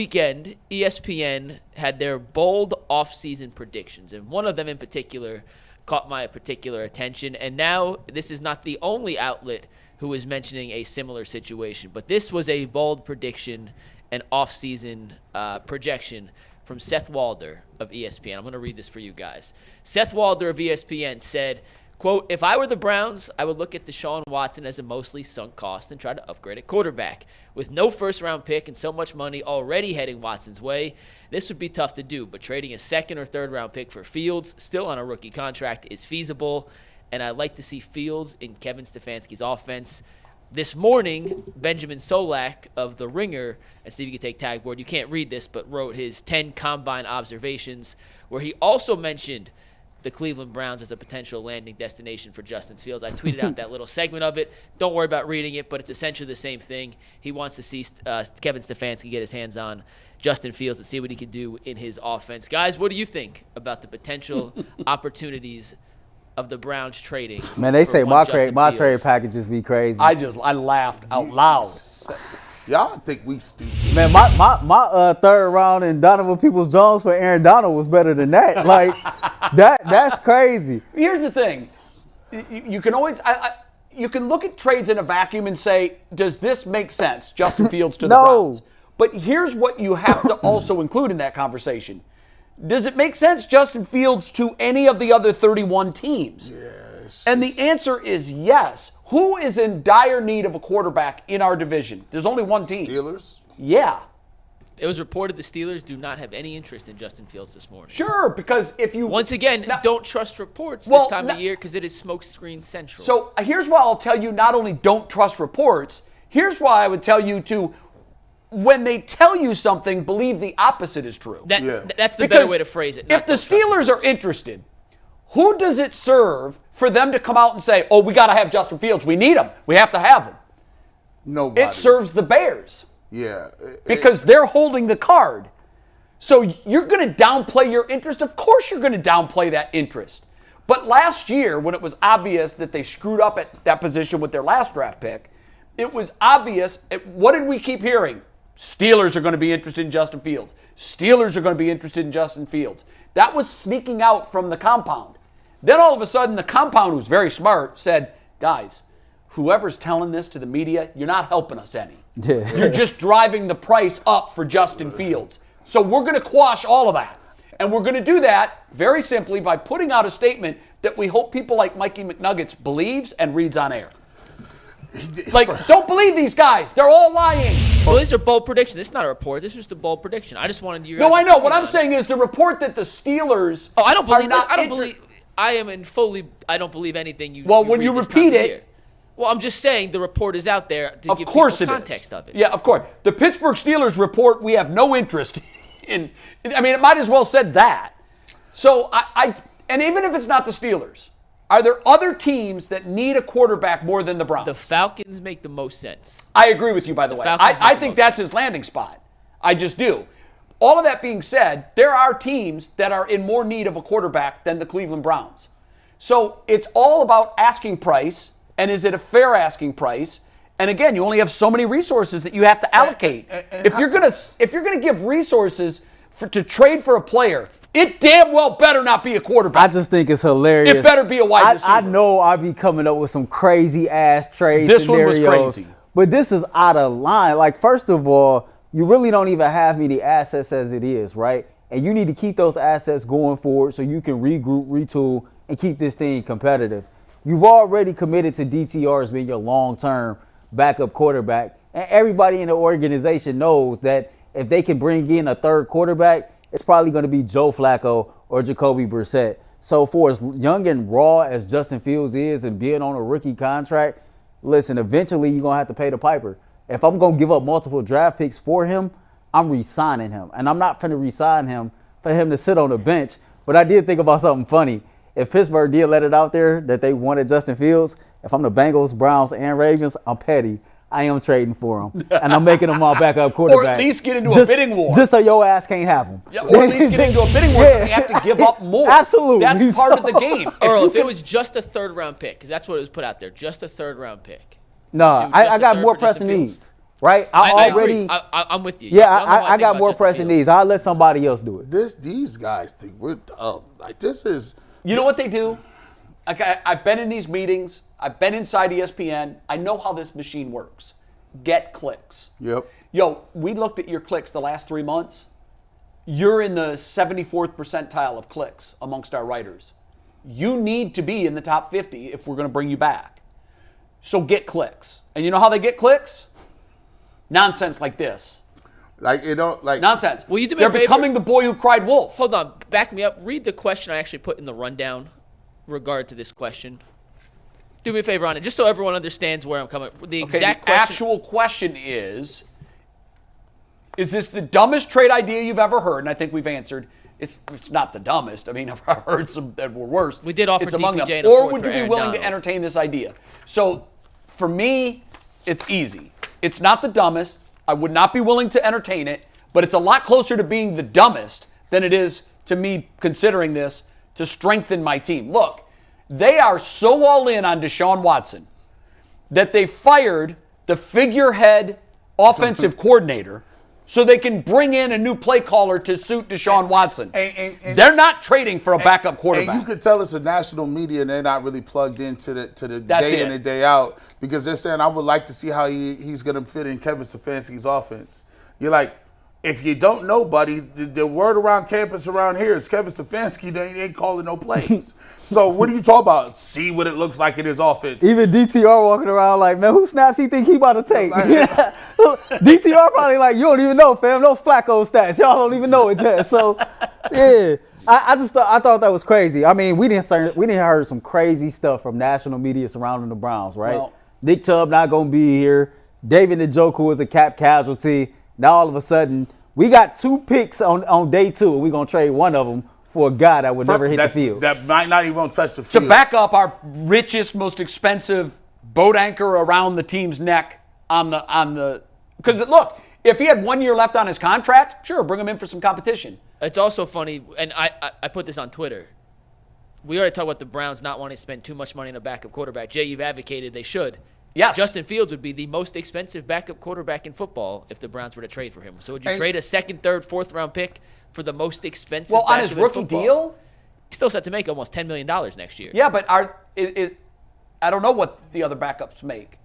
weekend, ESPN had their bold offseason predictions, and one of them in particular caught my particular attention. And now this is not the only outlet who is mentioning a similar situation, but this was a bold prediction and offseason projection from Seth Walder of ESPN. I'm going to read this for you guys. Seth Walder of ESPN said, quote, "If I were the Browns, I would look at Deshaun Watson as a mostly sunk cost and try to upgrade at quarterback. With no first-round pick and so much money already heading Watson's way, this would be tough to do, but trading a second- or third-round pick for Fields, still on a rookie contract, is feasible, and I'd like to see Fields in Kevin Stefanski's offense." This morning, Benjamin Solak of TheRinger, and Steve, you can take tag board, you can't read this, but wrote his 10 combine observations, where he also mentioned the Cleveland Browns as a potential landing destination for Justin Fields. I tweeted out that little segment of it. Don't worry about reading it, but it's essentially the same thing. He wants to see Kevin Stefanski get his hands on Justin Fields and see what he can do in his offense. Guys, what do you think about the potential opportunities of the Browns trading? Man, they say my trade packages be crazy. I laughed out loud. Y'all think we stupid. Man, my third round in Donovan Peoples-Jones for Aaron Donald was better than that. Like, that's crazy. Here's the thing. You can always you can look at trades in a vacuum and say, does this make sense, Justin Fields to the Browns? But here's what you have to also include in that conversation. Does it make sense, Justin Fields, to any of the other 31 teams? Yes. And the answer is yes. Who is in dire need of a quarterback in our division? There's only one team. Steelers? Yeah. It was reported the Steelers do not have any interest in Justin Fields this morning. Sure, because if you... Once again, don't trust reports this time of year because it is smokescreen central. So here's why I'll tell you not only don't trust reports, here's why I would tell you to, when they tell you something, believe the opposite is true. That's the better way to phrase it. If the Steelers are interested, who does it serve for them to come out and say, oh, we got to have Justin Fields. We need him. We have to have him. Nobody. It serves the Bears. Yeah. Because they're holding the card. So you're going to downplay your interest? Of course you're going to downplay that interest. But last year, when it was obvious that they screwed up at that position with their last draft pick, it was obvious. What did we keep hearing? Steelers are going to be interested in Justin Fields. Steelers are going to be interested in Justin Fields. That was sneaking out from the compound. Then all of a sudden, the compound, who's very smart, said, guys, whoever's telling this to the media, you're not helping us any. You're just driving the price up for Justin Fields. So we're going to quash all of that. And we're going to do that very simply by putting out a statement that we hope people like Mikey McNuggets believes and reads on air. Like, don't believe these guys. They're all lying. Well, these are bold predictions. This is not a report. This is just a bold prediction. I just wanted you guys. No, I know. What I'm saying is the report that the Steelers. Oh, I don't believe that. I don't believe. I am in fully. I don't believe anything you. Well, when you repeat it. Well, I'm just saying the report is out there to give people context of it. Yeah, of course. The Pittsburgh Steelers report, we have no interest in. I mean, it might as well said that. So and even if it's not the Steelers, are there other teams that need a quarterback more than the Browns? The Falcons make the most sense. I agree with you, by the way. I think that's his landing spot. I just do. All of that being said, there are teams that are in more need of a quarterback than the Cleveland Browns. So it's all about asking price, and is it a fair asking price? And again, you only have so many resources that you have to allocate. If you're gonna give resources to trade for a player, it damn well better not be a quarterback. I just think it's hilarious. It better be a wide receiver. I know I'll be coming up with some crazy ass trade scenarios. This one was crazy. But this is out of line. Like, first of all, you really don't even have many assets as it is, right? And you need to keep those assets going forward so you can regroup, retool, and keep this thing competitive. You've already committed to DTR as being your long-term backup quarterback. And everybody in the organization knows that if they can bring in a third quarterback, it's probably going to be Joe Flacco or Jacoby Brissett. So for as young and raw as Justin Fields is and being on a rookie contract, listen, eventually you're going to have to pay the piper. If I'm going to give up multiple draft picks for him, I'm re-signing him. And I'm not going to re-sign him for him to sit on the bench. But I did think about something funny. If Pittsburgh did let it out there that they wanted Justin Fields, if I'm the Bengals, Browns, and Ravens, I'm petty. I am trading for him. And I'm making him my backup quarterback. Or at least get into a bidding war. Just so your ass can't have him. Yeah, or at least get into a bidding war so they have to give up more. Absolutely. That's part of the game. Earl, if it was just a third-round pick, because that's what it was put out there, just a third-round pick. No, I got more pressing needs. right? I agree. I'm with you. Yeah, Y'all know how I think got about more Justin pressing Fields. needs. I'll let somebody else do it. These guys think we're dumb. Like, this is. You know what they do? I've been in these meetings. I've been inside ESPN. I know how this machine works. Get clicks. Yep. Yo, we looked at your clicks the last 3 months. You're in the 74th percentile of clicks amongst our writers. You need to be in the top 50 if we're going to bring you back. So get clicks. And you know how they get clicks? Nonsense like this. Like, you know, like. Nonsense. Will you do me They're a favor? becoming the boy who cried wolf. Hold on, back me up. Read the question I actually put in the rundown regard to this question. Do me a favor on it, just so everyone understands where I'm coming. The exact question. Actual question is this the dumbest trade idea you've ever heard? And I think we've answered. It's not the dumbest. I mean, I've heard some that were worse. We did offer it's among DPJ them. in a Or fourth would for you be Aaron willing Donald. to entertain this idea? So for me, it's easy. It's not the dumbest. I would not be willing to entertain it, but it's a lot closer to being the dumbest than it is to me considering this to strengthen my team. Look, they are so all in on Deshaun Watson that they fired the figurehead offensive coordinator so they can bring in a new play caller to suit Deshaun Watson. And they're not trading for a backup quarterback. And you could tell it's a national media and they're not really plugged into the That's day it. in and day out because they're saying, I would like to see how he's going to fit in Kevin Stefanski's offense. You're like, if you don't know, buddy, the word around campus around here is Kevin Stefanski they ain't calling no plays. So what are you talking about? See what it looks like in his offense. Even DTR walking around like, man, who snaps he think he about to take? DTR probably like, you don't even know, fam. Those Flacco stats. Y'all don't even know it yet. So, yeah. I thought that was crazy. I mean, we didn't heard some crazy stuff from national media surrounding the Browns, right? Well, Nick Chubb not going to be here. David Njoku is a cap casualty. Now all of a sudden, we got 2 picks on day 2, and we're going to trade one of them for a guy that would never hit the field. That might not even touch the to field. back up our richest, most expensive boat anchor around the team's neck on the because look, if he had 1 year left on his contract, sure, bring him in for some competition. It's also funny, and I put this on Twitter. We already talked about the Browns not wanting to spend too much money on a backup quarterback. Jay, you've advocated they should. Yes. Justin Fields would be the most expensive backup quarterback in football if the Browns were to trade for him. So would you trade a second, third, fourth round pick for the most expensive Well, on backup his in rookie football? deal? He's still set to make almost $10 million next year. Yeah, but I don't know what the other backups make.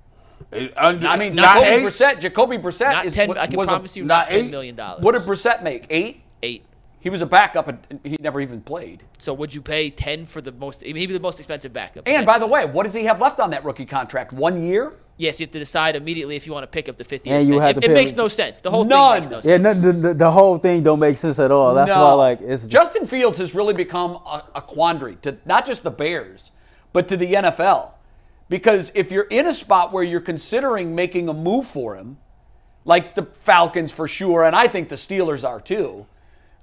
I mean, not Jacoby Brissett Not is 10. what, I can was promise you not not $10 $8 million. What did Brissett make? 8? 8. He was a backup and he never even played. So would you pay 10 for the most? Maybe the most expensive backup. And by the way, what does he have left on that rookie contract? 1 year? Yes, you have to decide immediately if you want to pick up the 50. And you have to it pay- makes no sense. The whole None. thing makes no Yeah, sense. the whole thing don't make sense at all. That's why, like, it's Justin Fields has really become a quandary to not just the Bears, but to the NFL. Because if you're in a spot where you're considering making a move for him, like the Falcons for sure, and I think the Steelers are too,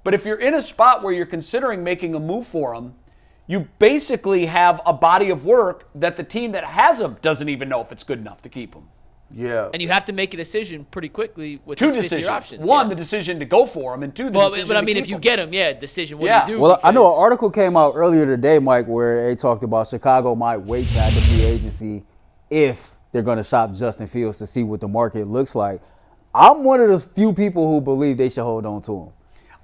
but if you're in a spot where you're considering making a move for him, you basically have a body of work that the team that has him doesn't even know if it's good enough to keep him. Yeah. And you have to make a decision pretty quickly with 2 his fifth-year decisions. options. One, yeah. the decision to go for him, and 2, the decision But I to mean, keep if you him. get him, decision. What Yeah. do you do? Well, I know an Because- article came out earlier today, Mike, where they talked about Chicago might wait to add the free agency if they're going to shop Justin Fields to see what the market looks like. I'm one of those few people who believe they should hold on to him.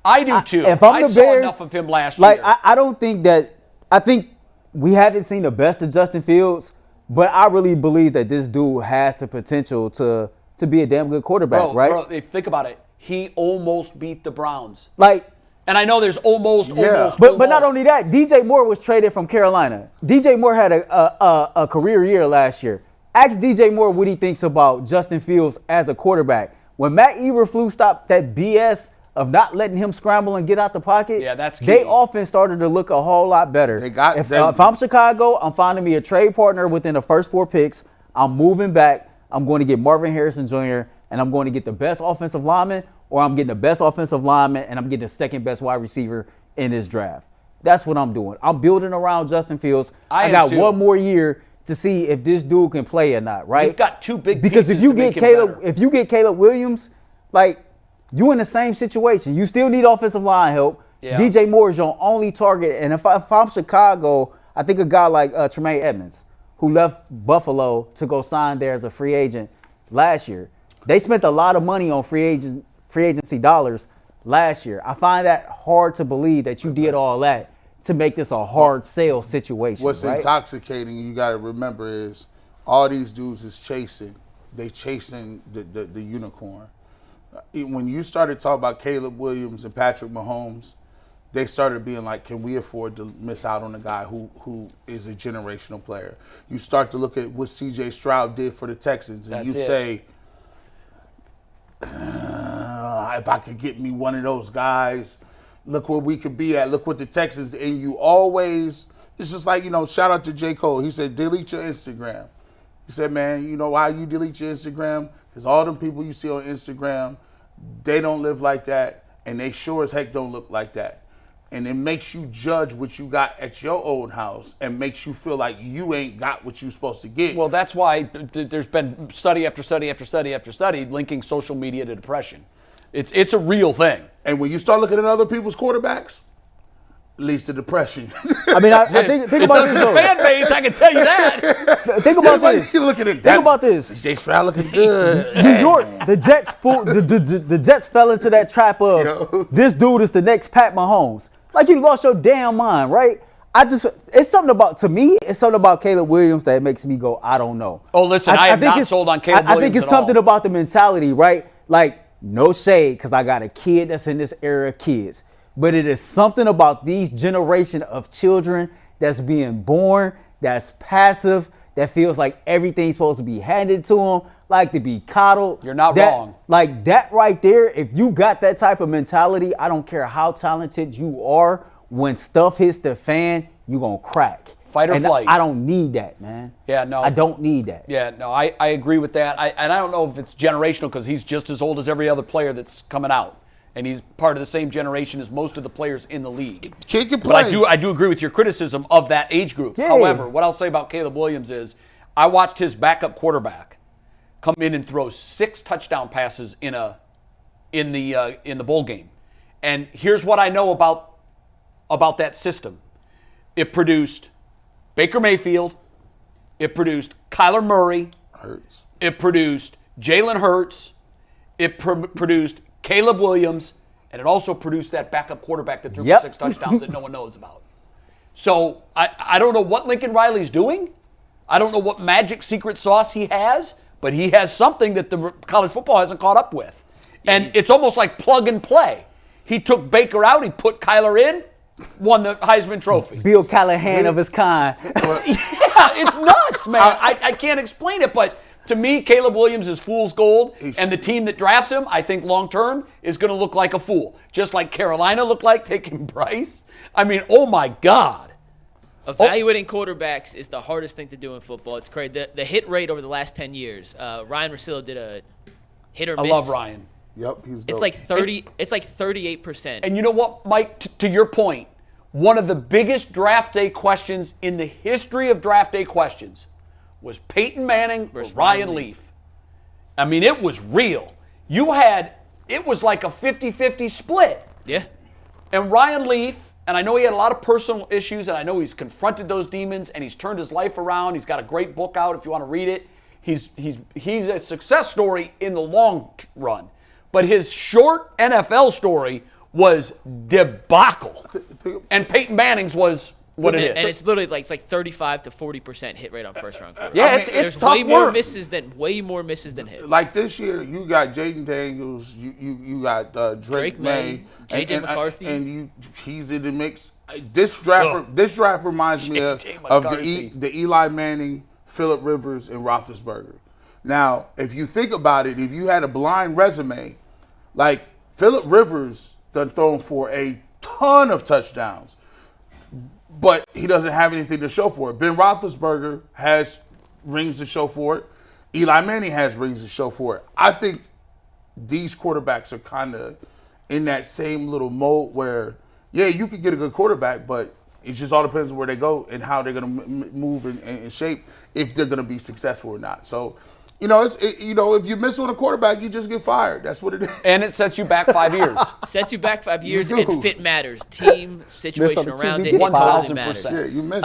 I do too. If I'm I the saw Bears, enough of him last like, year. I don't think that – I think we haven't seen the best of Justin Fields, but I really believe that this dude has the potential to be a damn good quarterback, right? Bro, if think about it, he almost beat the Browns. Like – And I know there's almost. But not only that, DJ Moore was traded from Carolina. DJ Moore had a career year last year. Ask DJ Moore what he thinks about Justin Fields as a quarterback. When Matt Eberflus stopped that BS of not letting him scramble and get out the pocket, Yeah, that's key. they offense started to look a whole lot better. They got if them. if I'm Chicago, I'm finding me a trade partner within the first 4 picks. I'm moving back. I'm going to get Marvin Harrison Jr., and I'm going to get the best offensive lineman, or I'm getting the best offensive lineman, and I'm getting the second best wide receiver in this draft. That's what I'm doing. I'm building around Justin Fields. I am got too. 1 more year to see if this dude can play or not, right? You've got 2 big Because pieces if you to make get him Caleb, better. if you get Caleb Williams, like, you in the same situation. You still need offensive line help. Yeah. DJ Moore is your only target. And if I'm Chicago, I think a guy like Tremaine Edmonds, who left Buffalo to go sign there as a free agent last year, They spent a lot of money on free agency dollars last year. I find that hard to believe that you did all that to make this a hard sale situation. What's right? intoxicating, you got to remember, is all these dudes is chasing. They chasing the unicorn. When you started talking about Caleb Williams and Patrick Mahomes, they started being like, can we afford to miss out on a guy who is a generational player? You start to look at what C.J. Stroud did for the Texans, and say, if I could get me one of those guys, look where we could be at. Look what the Texans, and you always, it's just like, shout out to J. Cole. He said, delete your Instagram. He said, man, you know why you delete your Instagram? Because all them people you see on Instagram, they don't live like that, and they sure as heck don't look like that. And it makes you judge what you got at your own house and makes you feel like you ain't got what you're supposed to get. Well, that's why there's been study after study after study after study linking social media to depression. It's a real thing. And when you start looking at other people's quarterbacks, it leads to depression. I mean, I think about this though. Fan base, I can tell you that. Think about this. Looking at Think about this. Jay Stroud looking good. New York, the Jets fell into that trap of this dude is the next Pat Mahomes. Like, you lost your damn mind, right? It's something about Caleb Williams that makes me go, I don't know. Oh, listen, I am not sold on Caleb Williams I think it's at something all. about the mentality, right? Like, no shade, because I got a kid that's in this era of kids. But it is something about these generation of children that's being born, that's passive, that feels like everything's supposed to be handed to them, like to be coddled. You're not wrong. Like that right there, if you got that type of mentality, I don't care how talented you are, when stuff hits the fan, you're going to crack. Fight or flight. I don't need that, man. Yeah, no. I don't need that. Yeah, no, I agree with that. And I don't know if it's generational because he's just as old as every other player that's coming out. And he's part of the same generation as most of the players in the league. Kid can play. But I do agree with your criticism of that age group. Yeah. However, what I'll say about Caleb Williams is I watched his backup quarterback come in and throw 6 touchdown passes in the bowl game. And here's what I know about that system. It produced Baker Mayfield. It produced Kyler Murray. Hurts. It produced Jalen Hurts. It produced Caleb Williams, and it also produced that backup quarterback that threw for 6 touchdowns that no one knows about. So I don't know what Lincoln Riley's doing. I don't know what magic secret sauce he has, but he has something that the college football hasn't caught up with. And it's almost like plug and play. He took Baker out, he put Kyler in, won the Heisman Trophy. Bill Callahan of his kind. Yeah, it's nuts, man. I can't explain it, but to me, Caleb Williams is fool's gold, and the team that drafts him, I think long-term, is going to look like a fool. Just like Carolina looked like taking Bryce. I mean, oh my God. Evaluating quarterbacks is the hardest thing to do in football. It's crazy. The hit rate over the last 10 years, Ryan Russillo did a hit or miss. I love Ryan. Yep, he's dope. It's like 30. It's like 38%. And you know what, Mike? To your point, one of the biggest draft day questions in the history of draft day questions was Peyton Manning versus Ryan Leaf. I mean, it was real. It was like a 50-50 split. Yeah. And Ryan Leaf, and I know he had a lot of personal issues, and I know he's confronted those demons, and he's turned his life around. He's got a great book out if you want to read it. He's a success story in the long run. But his short NFL story was debacle. And Peyton Manning's was what it is. And it's literally like 35 to 40% hit rate on first round quarterbacks. Yeah, it's There's tough way more work. way more misses than hits. Like this year, you got Jaden Daniels, you got Drake May, J.J. McCarthy, and he's in the mix. This draft reminds me of the Eli Manning, Phillip Rivers, and Roethlisberger. Now, if you think about it, if you had a blind resume, like Phillip Rivers done thrown for a ton of touchdowns, but he doesn't have anything to show for it. Ben Roethlisberger has rings to show for it. Eli Manning has rings to show for it. I think these quarterbacks are kind of in that same little mold where, yeah, you could get a good quarterback, but it just all depends on where they go and how they're going to move and shape if they're going to be successful or not. So, if you miss on a quarterback, you just get fired. That's what it is. And it sets you back 5 years. Sets you back 5 years, and fit matters. Team situation around it. 1,000%. matters. Yeah, you miss it.